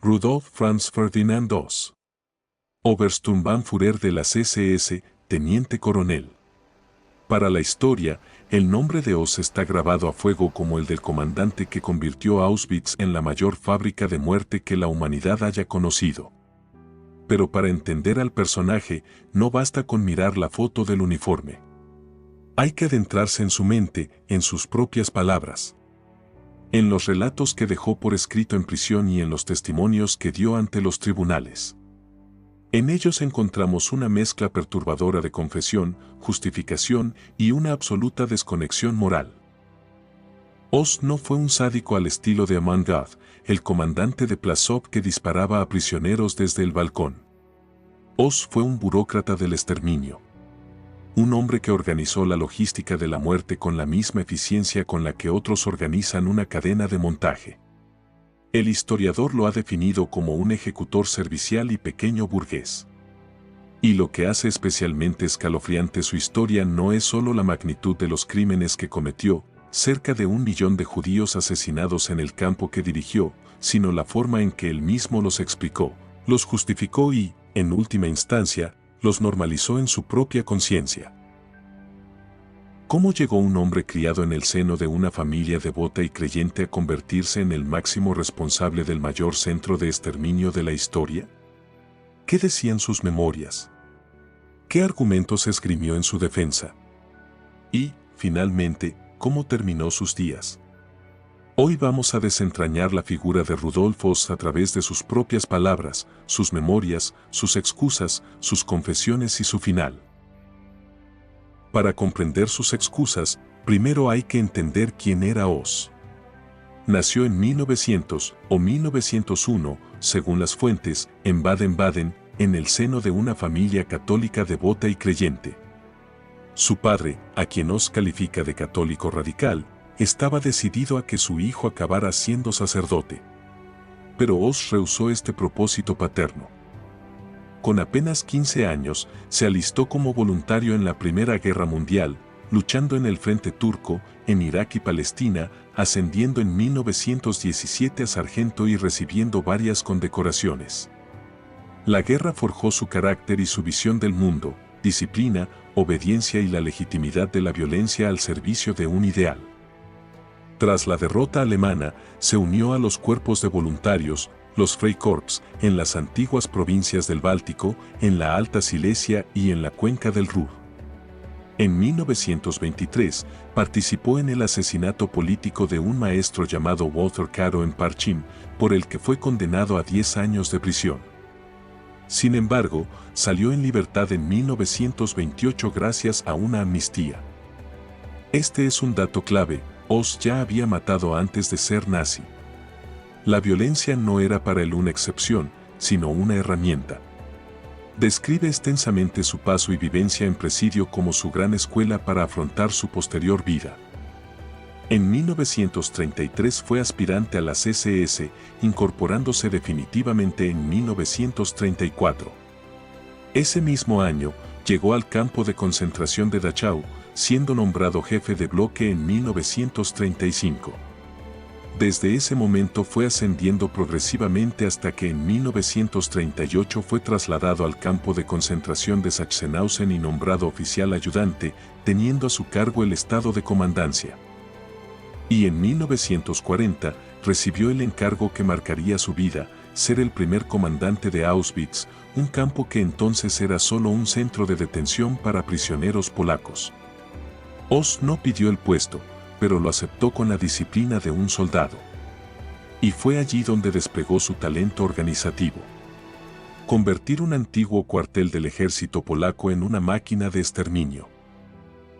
Rudolf Franz Ferdinand II. Obersturmbannführer de las SS, teniente coronel. Para la historia, el nombre de Oz está grabado a fuego como el del comandante que convirtió a Auschwitz en la mayor fábrica de muerte que la humanidad haya conocido. Pero para entender al personaje, no basta con mirar la foto del uniforme. Hay que adentrarse en su mente, en sus propias palabras. En los relatos que dejó por escrito en prisión y en los testimonios que dio ante los tribunales. En ellos encontramos una mezcla perturbadora de confesión, justificación y una absoluta desconexión moral. Oz no fue un sádico al estilo de Amon Goth, el comandante de Plaszow que disparaba a prisioneros desde el balcón. Oz fue un burócrata del exterminio. Un hombre que organizó la logística de la muerte con la misma eficiencia con la que otros organizan una cadena de montaje. El historiador lo ha definido como un ejecutor servicial y pequeño burgués. Y lo que hace especialmente escalofriante su historia no es solo la magnitud de los crímenes que cometió, cerca de 1 millón de judíos asesinados en el campo que dirigió, sino la forma en que él mismo los explicó, los justificó y, en última instancia, los normalizó en su propia conciencia. ¿Cómo llegó un hombre criado en el seno de una familia devota y creyente a convertirse en el máximo responsable del mayor centro de exterminio de la historia? ¿Qué decían sus memorias? ¿Qué argumentos esgrimió en su defensa? Y, finalmente, ¿cómo terminó sus días? Hoy vamos a desentrañar la figura de Rudolf Oz a través de sus propias palabras, sus memorias, sus excusas, sus confesiones y su final. Para comprender sus excusas, primero hay que entender quién era Oz. Nació en 1900 o 1901, según las fuentes, en Baden-Baden, en el seno de una familia católica devota y creyente. Su padre, a quien Oz califica de católico radical, estaba decidido a que su hijo acabara siendo sacerdote. Pero Oz rehusó este propósito paterno. Con apenas 15 años, se alistó como voluntario en la Primera Guerra Mundial, luchando en el frente turco, en Irak y Palestina, ascendiendo en 1917 a sargento y recibiendo varias condecoraciones. La guerra forjó su carácter y su visión del mundo, disciplina, obediencia y la legitimidad de la violencia al servicio de un ideal. Tras la derrota alemana, se unió a los cuerpos de voluntarios, los Freikorps, en las antiguas provincias del Báltico, en la Alta Silesia y en la cuenca del Ruhr. En 1923, participó en el asesinato político de un maestro llamado Walter Caro en Parchim, por el que fue condenado a 10 años de prisión. Sin embargo, salió en libertad en 1928 gracias a una amnistía. Este es un dato clave: Oz ya había matado antes de ser nazi. La violencia no era para él una excepción, sino una herramienta. Describe extensamente su paso y vivencia en presidio como su gran escuela para afrontar su posterior vida. En 1933 fue aspirante a las SS, incorporándose definitivamente en 1934. Ese mismo año, llegó al campo de concentración de Dachau, siendo nombrado jefe de bloque en 1935. Desde ese momento fue ascendiendo progresivamente hasta que en 1938 fue trasladado al campo de concentración de Sachsenhausen y nombrado oficial ayudante, teniendo a su cargo el estado de comandancia. Y en 1940 recibió el encargo que marcaría su vida, ser el primer comandante de Auschwitz, un campo que entonces era solo un centro de detención para prisioneros polacos. Oz no pidió el puesto, pero lo aceptó con la disciplina de un soldado. Y fue allí donde desplegó su talento organizativo. Convertir un antiguo cuartel del ejército polaco en una máquina de exterminio.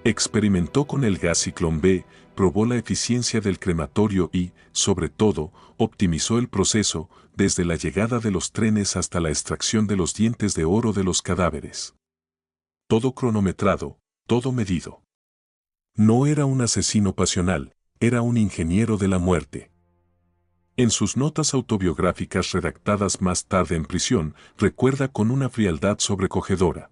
Experimentó con el gas Ciclón B, probó la eficiencia del crematorio y, sobre todo, optimizó el proceso, desde la llegada de los trenes hasta la extracción de los dientes de oro de los cadáveres. Todo cronometrado, todo medido. No era un asesino pasional, era un ingeniero de la muerte. En sus notas autobiográficas redactadas más tarde en prisión, recuerda con una frialdad sobrecogedora: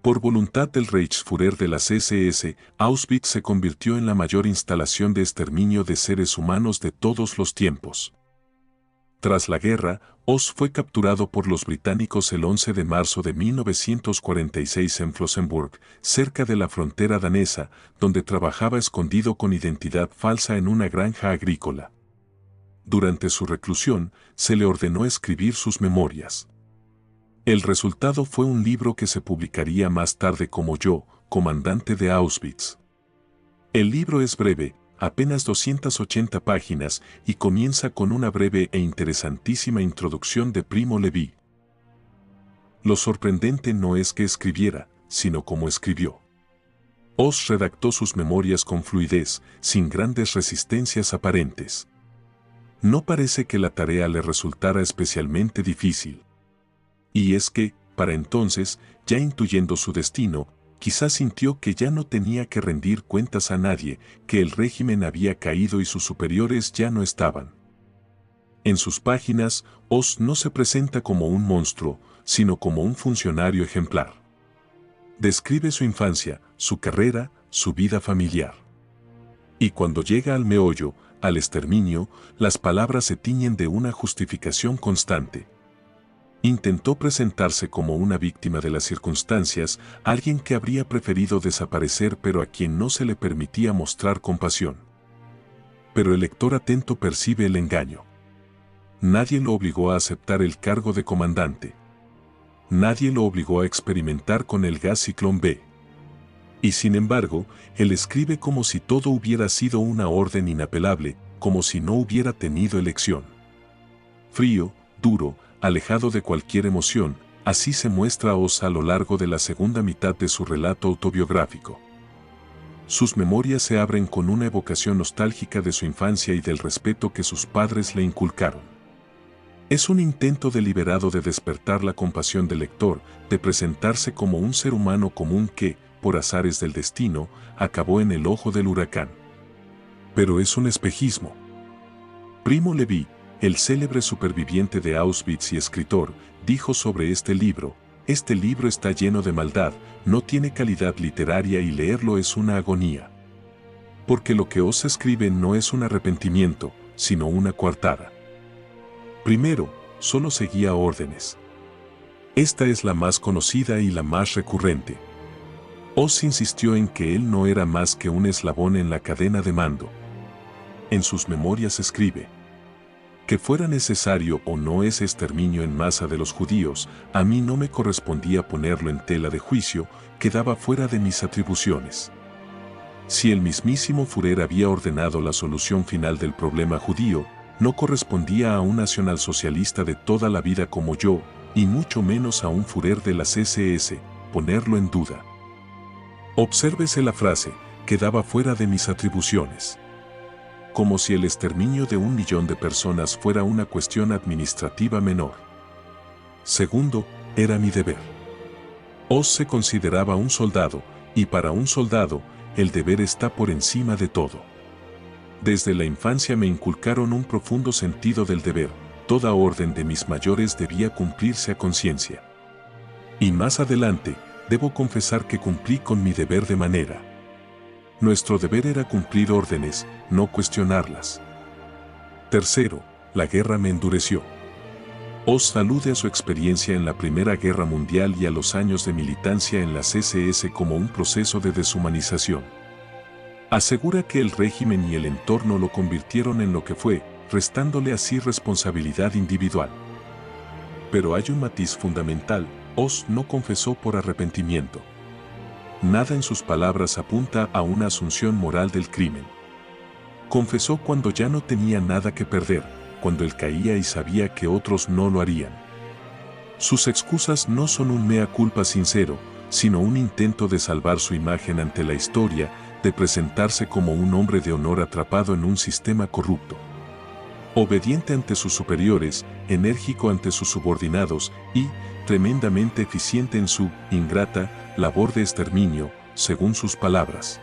por voluntad del Reichsführer de las SS, Auschwitz se convirtió en la mayor instalación de exterminio de seres humanos de todos los tiempos. Tras la guerra, Oz fue capturado por los británicos el 11 de marzo de 1946 en Flossenburg, cerca de la frontera danesa, donde trabajaba escondido con identidad falsa en una granja agrícola. Durante su reclusión, se le ordenó escribir sus memorias. El resultado fue un libro que se publicaría más tarde como Yo, comandante de Auschwitz. El libro es breve, apenas 280 páginas, y comienza con una breve e interesantísima introducción de Primo Levi. Lo sorprendente no es que escribiera, sino cómo escribió. Oz redactó sus memorias con fluidez, sin grandes resistencias aparentes. No parece que la tarea le resultara especialmente difícil. Y es que, para entonces, ya intuyendo su destino, quizás sintió que ya no tenía que rendir cuentas a nadie, que el régimen había caído y sus superiores ya no estaban. En sus páginas, Oz no se presenta como un monstruo, sino como un funcionario ejemplar. Describe su infancia, su carrera, su vida familiar. Y cuando llega al meollo, al exterminio, las palabras se tiñen de una justificación constante. Intentó presentarse como una víctima de las circunstancias, alguien que habría preferido desaparecer pero a quien no se le permitía mostrar compasión. Pero el lector atento percibe el engaño. Nadie lo obligó a aceptar el cargo de comandante. Nadie lo obligó a experimentar con el gas Ciclón B. Y sin embargo, él escribe como si todo hubiera sido una orden inapelable, como si no hubiera tenido elección. Frío, duro, alejado de cualquier emoción, así se muestra Oz a lo largo de la segunda mitad de su relato autobiográfico. Sus memorias se abren con una evocación nostálgica de su infancia y del respeto que sus padres le inculcaron. Es un intento deliberado de despertar la compasión del lector, de presentarse como un ser humano común que, por azares del destino, acabó en el ojo del huracán. Pero es un espejismo. Primo Levi, el célebre superviviente de Auschwitz y escritor, dijo sobre este libro está lleno de maldad, no tiene calidad literaria y leerlo es una agonía. Porque lo que Oz escribe no es un arrepentimiento, sino una coartada. Primero, solo seguía órdenes. Esta es la más conocida y la más recurrente. Oz insistió en que él no era más que un eslabón en la cadena de mando. En sus memorias escribe: que fuera necesario o no ese exterminio en masa de los judíos, a mí no me correspondía ponerlo en tela de juicio, quedaba fuera de mis atribuciones. Si el mismísimo Führer había ordenado la solución final del problema judío, no correspondía a un nacionalsocialista de toda la vida como yo, y mucho menos a un Führer de las SS, ponerlo en duda. Obsérvese la frase, quedaba fuera de mis atribuciones. Como si el exterminio de 1 millón de personas fuera una cuestión administrativa menor. Segundo, era mi deber. Oz se consideraba un soldado, y para un soldado, el deber está por encima de todo. Desde la infancia me inculcaron un profundo sentido del deber, toda orden de mis mayores debía cumplirse a conciencia. Y más adelante, debo confesar que cumplí con mi deber de manera. Nuestro deber era cumplir órdenes, no cuestionarlas. Tercero, la guerra me endureció. Oz alude a su experiencia en la Primera Guerra Mundial y a los años de militancia en las SS como un proceso de deshumanización. Asegura que el régimen y el entorno lo convirtieron en lo que fue, restándole así responsabilidad individual. Pero hay un matiz fundamental: Oz no confesó por arrepentimiento. Nada en sus palabras apunta a una asunción moral del crimen. Confesó cuando ya no tenía nada que perder, cuando él caía y sabía que otros no lo harían. Sus excusas no son un mea culpa sincero, sino un intento de salvar su imagen ante la historia, de presentarse como un hombre de honor atrapado en un sistema corrupto. Obediente ante sus superiores, enérgico ante sus subordinados y, tremendamente eficiente en su ingrata labor de exterminio, según sus palabras.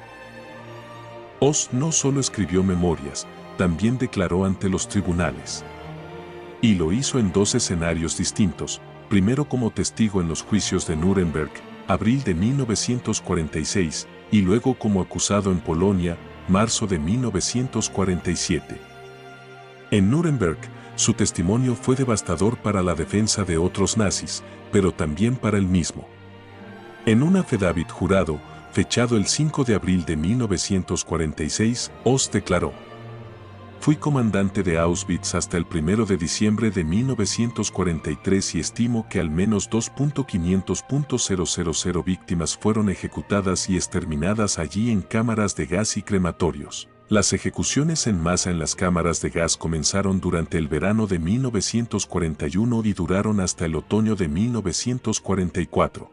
Oz no solo escribió memorias, también declaró ante los tribunales. Y lo hizo en 2 escenarios distintos, primero como testigo en los juicios de Nuremberg, abril de 1946, y luego como acusado en Polonia, marzo de 1947. En Nuremberg, Su testimonio fue devastador para la defensa de otros nazis, pero también para él mismo. En un affidavit jurado, fechado el 5 de abril de 1946, Oz declaró: "Fui comandante de Auschwitz hasta el 1 de diciembre de 1943 y estimo que al menos 2.500.000 víctimas fueron ejecutadas y exterminadas allí en cámaras de gas y crematorios". Las ejecuciones en masa en las cámaras de gas comenzaron durante el verano de 1941 y duraron hasta el otoño de 1944.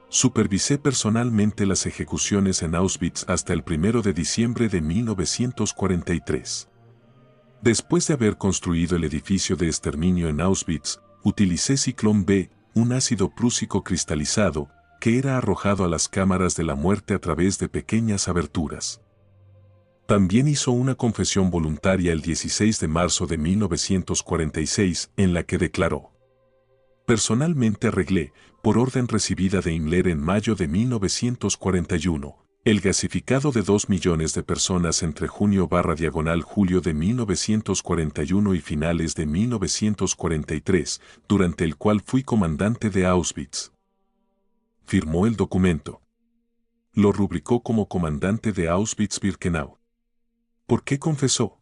Supervisé personalmente las ejecuciones en Auschwitz hasta el 1 de diciembre de 1943. Después de haber construido el edificio de exterminio en Auschwitz, utilicé Ciclón B, un ácido prúsico cristalizado, que era arrojado a las cámaras de la muerte a través de pequeñas aberturas. También hizo una confesión voluntaria el 16 de marzo de 1946, en la que declaró: "Personalmente arreglé, por orden recibida de Himmler en mayo de 1941, el gasificado de 2 millones de personas entre junio/julio de 1941 y finales de 1943, durante el cual fui comandante de Auschwitz". Firmó el documento. Lo rubricó como comandante de Auschwitz-Birkenau. ¿Por qué confesó?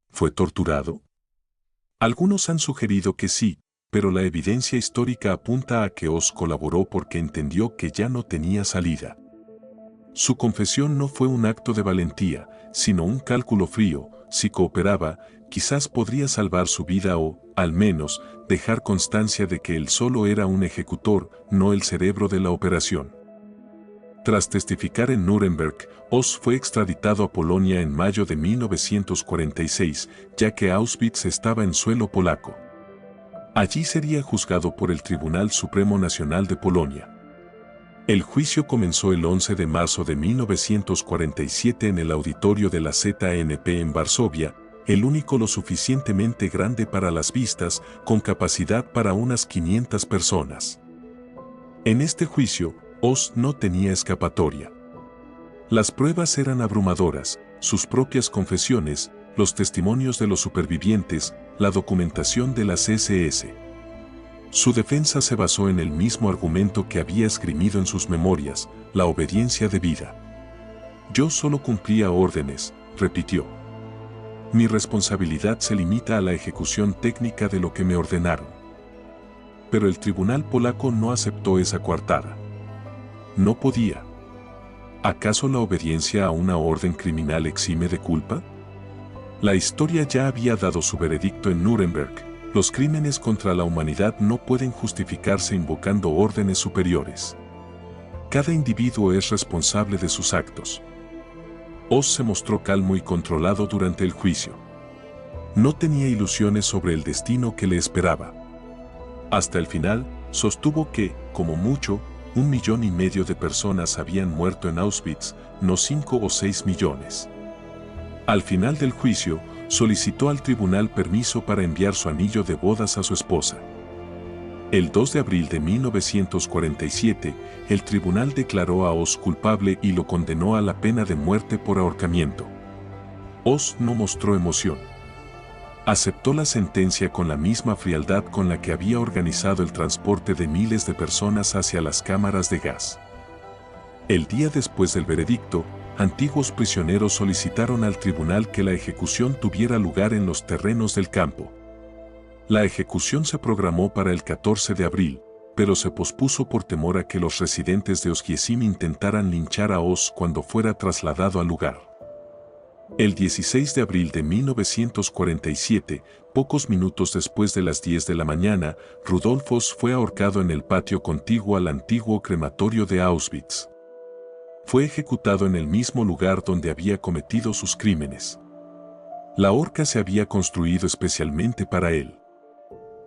¿Fue torturado? Algunos han sugerido que sí, pero la evidencia histórica apunta a que Oz colaboró porque entendió que ya no tenía salida. Su confesión no fue un acto de valentía, sino un cálculo frío. Si cooperaba, quizás podría salvar su vida o, al menos, dejar constancia de que él solo era un ejecutor, no el cerebro de la operación. Tras testificar en Nuremberg, Oz fue extraditado a Polonia en mayo de 1946, ya que Auschwitz estaba en suelo polaco. Allí sería juzgado por el Tribunal Supremo Nacional de Polonia. El juicio comenzó el 11 de marzo de 1947 en el auditorio de la ZNP en Varsovia, el único lo suficientemente grande para las vistas, con capacidad para unas 500 personas. En este juicio, Oz no tenía escapatoria. Las pruebas eran abrumadoras, sus propias confesiones, los testimonios de los supervivientes, la documentación de las SS. Su defensa se basó en el mismo argumento que había esgrimido en sus memorias: la obediencia debida. "Yo solo cumplía órdenes", repitió. "Mi responsabilidad se limita a la ejecución técnica de lo que me ordenaron". Pero el tribunal polaco no aceptó esa coartada. No podía. ¿Acaso la obediencia a una orden criminal exime de culpa? La historia ya había dado su veredicto en Nuremberg: los crímenes contra la humanidad no pueden justificarse invocando órdenes superiores. Cada individuo es responsable de sus actos. Oz se mostró calmo y controlado durante el juicio. No tenía ilusiones sobre el destino que le esperaba. Hasta el final, sostuvo que, como mucho, 1,5 millones de personas habían muerto en Auschwitz, no 5 o 6 millones. Al final del juicio, solicitó al tribunal permiso para enviar su anillo de bodas a su esposa. El 2 de abril de 1947, el tribunal declaró a Oz culpable y lo condenó a la pena de muerte por ahorcamiento. Oz no mostró emoción. Aceptó la sentencia con la misma frialdad con la que había organizado el transporte de miles de personas hacia las cámaras de gas. El día después del veredicto, antiguos prisioneros solicitaron al tribunal que la ejecución tuviera lugar en los terrenos del campo. La ejecución se programó para el 14 de abril, pero se pospuso por temor a que los residentes de Oswiecim intentaran linchar a Oz cuando fuera trasladado al lugar. El 16 de abril de 1947, pocos minutos después de las 10 de la mañana, Rudolf Oz fue ahorcado en el patio contiguo al antiguo crematorio de Auschwitz. Fue ejecutado en el mismo lugar donde había cometido sus crímenes. La horca se había construido especialmente para él.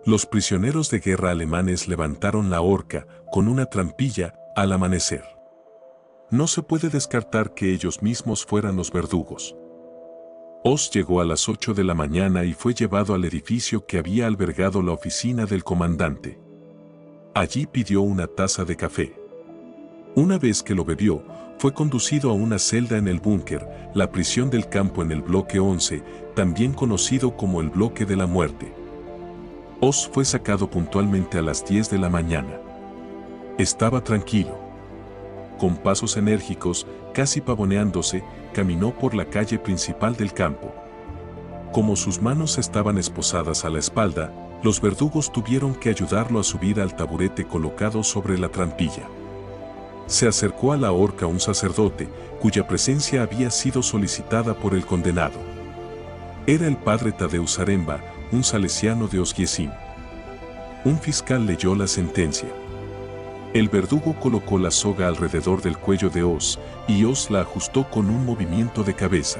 Los prisioneros de guerra alemanes levantaron la horca, con una trampilla, al amanecer. No se puede descartar que ellos mismos fueran los verdugos. Oz llegó a las 8 de la mañana y fue llevado al edificio que había albergado la oficina del comandante. Allí pidió una taza de café. Una vez que lo bebió, fue conducido a una celda en el búnker, la prisión del campo en el bloque 11, también conocido como el bloque de la muerte. Oz fue sacado puntualmente a las 10 de la mañana. Estaba tranquilo. Con pasos enérgicos, casi pavoneándose, caminó por la calle principal del campo. Como sus manos estaban esposadas a la espalda, los verdugos tuvieron que ayudarlo a subir al taburete colocado sobre la trampilla. Se acercó a la horca un sacerdote, cuya presencia había sido solicitada por el condenado. Era el padre Tadeusz Zaremba, un salesiano de Oswiecim. Un fiscal leyó la sentencia. El verdugo colocó la soga alrededor del cuello de Oz, y Oz la ajustó con un movimiento de cabeza.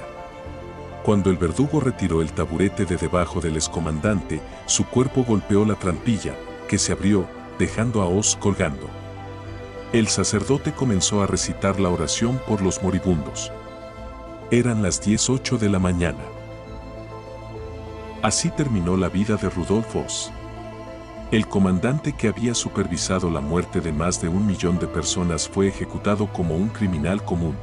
Cuando el verdugo retiró el taburete de debajo del excomandante, su cuerpo golpeó la trampilla, que se abrió, dejando a Oz colgando. El sacerdote comenzó a recitar la oración por los moribundos. Eran las 10:08 de la mañana. Así terminó la vida de Rudolf Oz. El comandante que había supervisado la muerte de más de 1 millón de personas fue ejecutado como un criminal común.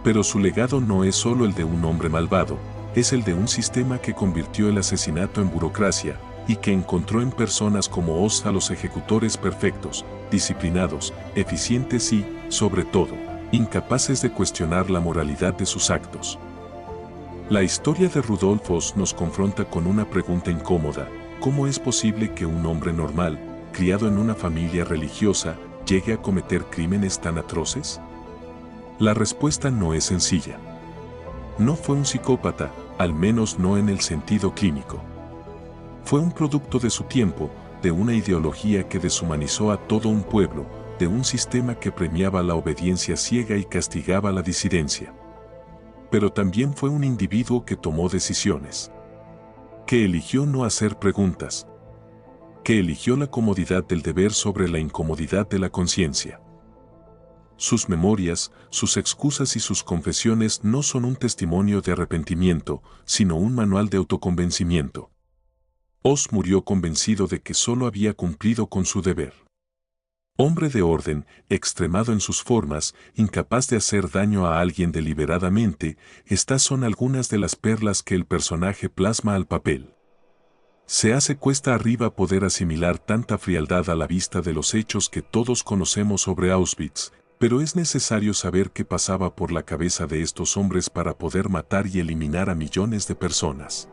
Pero su legado no es solo el de un hombre malvado, es el de un sistema que convirtió el asesinato en burocracia, y que encontró en personas como Oz a los ejecutores perfectos, disciplinados, eficientes y, sobre todo, incapaces de cuestionar la moralidad de sus actos. La historia de Rudolf Oz nos confronta con una pregunta incómoda: ¿cómo es posible que un hombre normal, criado en una familia religiosa, llegue a cometer crímenes tan atroces? La respuesta no es sencilla. No fue un psicópata, al menos no en el sentido clínico. Fue un producto de su tiempo, de una ideología que deshumanizó a todo un pueblo, de un sistema que premiaba la obediencia ciega y castigaba la disidencia. Pero también fue un individuo que tomó decisiones. Que eligió no hacer preguntas. Que eligió la comodidad del deber sobre la incomodidad de la conciencia. Sus memorias, sus excusas y sus confesiones no son un testimonio de arrepentimiento, sino un manual de autoconvencimiento. Oz murió convencido de que solo había cumplido con su deber. Hombre de orden, extremado en sus formas, incapaz de hacer daño a alguien deliberadamente, estas son algunas de las perlas que el personaje plasma al papel. Se hace cuesta arriba poder asimilar tanta frialdad a la vista de los hechos que todos conocemos sobre Auschwitz, pero es necesario saber qué pasaba por la cabeza de estos hombres para poder matar y eliminar a millones de personas.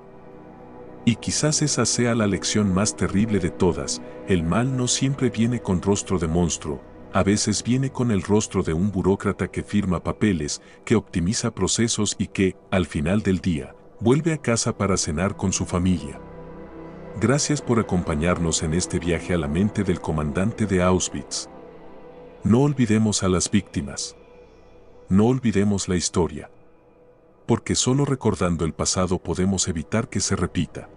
Y quizás esa sea la lección más terrible de todas: el mal no siempre viene con rostro de monstruo, a veces viene con el rostro de un burócrata que firma papeles, que optimiza procesos y que, al final del día, vuelve a casa para cenar con su familia. Gracias por acompañarnos en este viaje a la mente del comandante de Auschwitz. No olvidemos a las víctimas. No olvidemos la historia. Porque solo recordando el pasado podemos evitar que se repita.